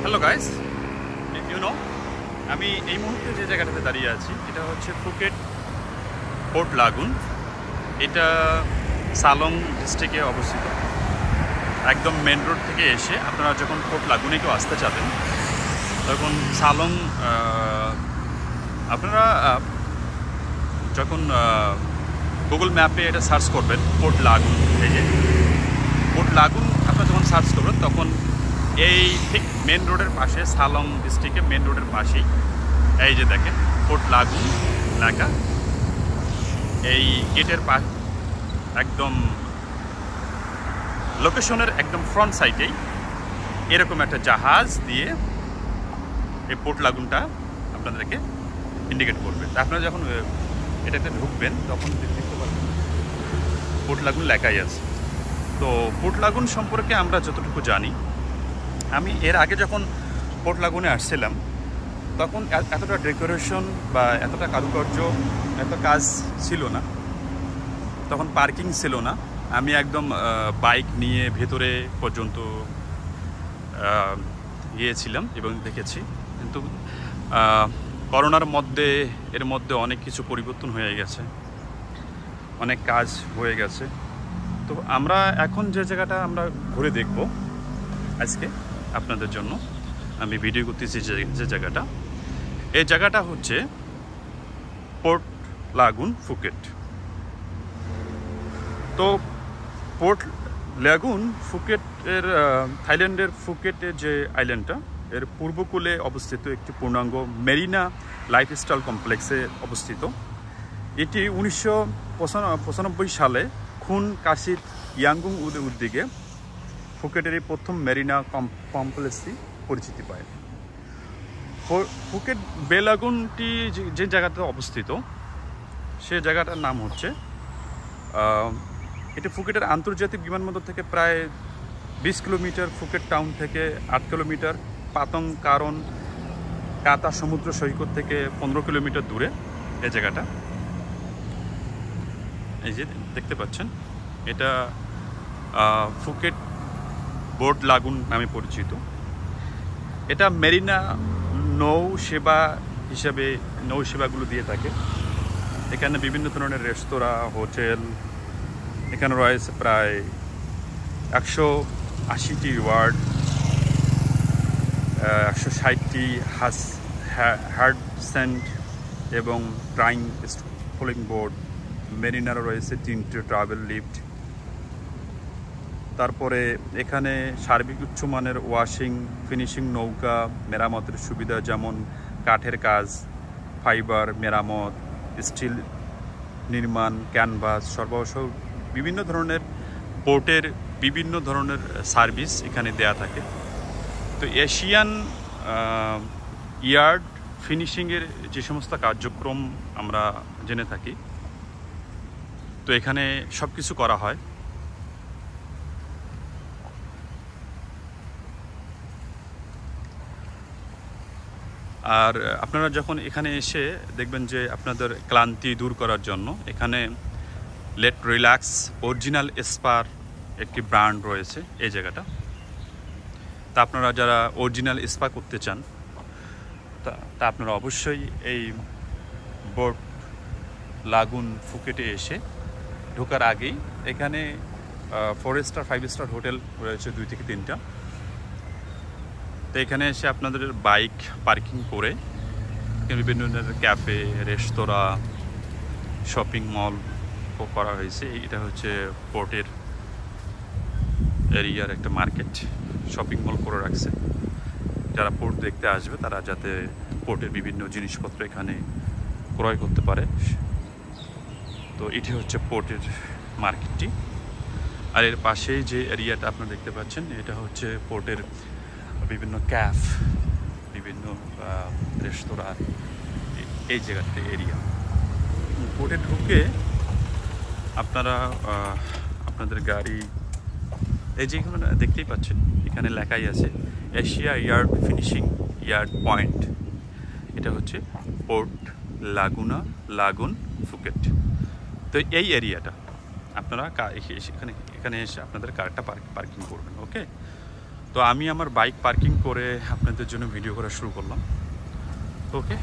Hello guys, আমি এই মুহূর্তে যে জায়গাটাতে দাঁড়িয়ে আছি এটা হচ্ছে ফুকেট পোর্ট লাগুন। এটা সালং ডিস্ট্রিক্টে অবস্থিত। একদম মেন রোড থেকে এসে আপনারা যখন পোর্ট লাগুনে কেউ আসতে চাবেন তখন সালং আপনারা যখন গুগল ম্যাপে এটা সার্চ করবেন পোর্ট লাগুন, এই যে পোর্ট লাগুন আপনারা যখন সার্চ করবেন তখন এই ঠিক মেন রোডের পাশে, সালং ডিস্ট্রিক্টে মেন রোডের পাশেই এই যে দেখেন পোর্ট লাগুন লেখা। এই গেটের পাশ একদম লোকেশনের একদম ফ্রন্ট সাইডেই এরকম একটা জাহাজ দিয়ে এই পোর্ট লাগুনটা আপনাদেরকে ইন্ডিকেট করবে। আপনারা যখন এটাতে ঢুকবেন তখন দেখতে পাবেন পোর্ট লাগুন লেখাই আছে। তো পোর্ট লাগুন সম্পর্কে আমরা যতটুকু জানি, আমি এর আগে যখন পোর্ট লাগুনে আসছিলাম তখন এতটা ডেকোরেশন বা এতটা কারুকার্য, এত কাজ ছিল না, তখন পার্কিং ছিল না। আমি একদম বাইক নিয়ে ভেতরে পর্যন্ত গিয়েছিলাম এবং দেখেছি। কিন্তু করোনার মধ্যে এর মধ্যে অনেক কিছু পরিবর্তন হয়ে গেছে, অনেক কাজ হয়ে গেছে। তো আমরা এখন যে জায়গাটা আমরা ঘুরে দেখব আজকে আপনাদের জন্য, আমি ভিডিও করতেছি যে জায়গাটা, এই জায়গাটা হচ্ছে পোর্ট লাগুন ফুকেট। তো পোর্ট লাগুন ফুকেটের থাইল্যান্ডের ফুকেটের যে আইল্যান্ডটা, এর পূর্বকূলে অবস্থিত একটি পূর্ণাঙ্গ মেরিনা লাইফস্টাইল কমপ্লেক্সে অবস্থিত। এটি 1995 সালে খুন কাশিত ইয়াঙ্গুং উদ্যোগে ফুকেটের এই প্রথম মেরিনা কমপ্লেক্সটি পরিচিতি পায়। ফুকেট বে লাগুনটি যে জায়গাতে অবস্থিত সে জায়গাটার নাম হচ্ছে, এটি ফুকেটের আন্তর্জাতিক বিমানবন্দর থেকে প্রায় 20 কিলোমিটার, ফুকেট টাউন থেকে 8 কিলোমিটার, পাতং কারণ কাতা সমুদ্র সৈকত থেকে 15 কিলোমিটার দূরে এই জায়গাটা। এই যে দেখতে পাচ্ছেন, এটা ফুকেট পোর্ট লাগুন নামে পরিচিত। এটা মেরিনা নৌসেবা হিসাবে নৌসেবাগুলো দিয়ে থাকে। এখানে বিভিন্ন ধরনের রেস্তোরাঁ, হোটেল, এখানে রয়েছে প্রায় 180টি ওয়ার্ড, 160টি হার্ড স্যান্ড এবং ট্রাইং ফলিং বোর্ড। মেরিনারও রয়েছে 3টে ট্রাভেল লিফট। তারপরে এখানে সার্বিক উচ্চমানের ওয়াশিং, ফিনিশিং, নৌকা মেরামতের সুবিধা, যেমন কাঠের কাজ, ফাইবার মেরামত, স্টিল নির্মাণ, ক্যানভাস সরবরাহ, বিভিন্ন ধরনের পোর্টের বিভিন্ন ধরনের সার্ভিস এখানে দেয়া থাকে। তো এশিয়ান ইয়ার্ড ফিনিশিংয়ের যে সমস্ত কার্যক্রম আমরা জেনে থাকি, তো এখানে সব কিছু করা হয়। আর আপনারা যখন এখানে এসে দেখবেন যে আপনাদের ক্লান্তি দূর করার জন্য এখানে লেট রিল্যাক্স অরিজিনাল স্পার একটি ব্র্যান্ড রয়েছে এই জায়গাটা। তা আপনারা যারা অরিজিনাল স্পা করতে চান তা আপনারা অবশ্যই এই পোর্ট লাগুন ফুকেটে এসে ঢোকার আগেই এখানে 4 স্টার 5 স্টার হোটেল রয়েছে 2 থেকে 3টা। তো এখানে এসে আপনাদের বাইক পার্কিং করে বিভিন্ন ধরনের ক্যাফে, রেস্তোরাঁ, শপিং মল করা হয়েছে। এটা হচ্ছে পোর্টের এরিয়ার একটা মার্কেট, শপিং মল করে রাখছে। যারা পোর্ট দেখতে আসবে তারা যাতে পোর্টের বিভিন্ন জিনিসপত্র এখানে ক্রয় করতে পারে। তো এটি হচ্ছে পোর্টের মার্কেটটি। আর এর পাশেই যে এরিয়াটা আপনারা দেখতে পাচ্ছেন, এটা হচ্ছে পোর্টের বিভিন্ন ক্যাফ, বিভিন্ন রেস্তোরাঁ, এই জায়গাতে এরিয়া। পোর্টে ঢুকে আপনারা আপনাদের গাড়ি, এই যেগুলো দেখতেই পাচ্ছেন এখানে লেখাই আছে Asia yard finishing yard point. এটা হচ্ছে পোর্ট লাগুন ফুকেট। তো এই এরিয়াটা আপনারা এখানে এসে আপনাদের কারটা পার্কিং করবেন। ওকে, তো তো আমি আমার বাইক পার্কিং করে আপনাদের জন্য ভিডিও করা শুরু করলাম। ওকে।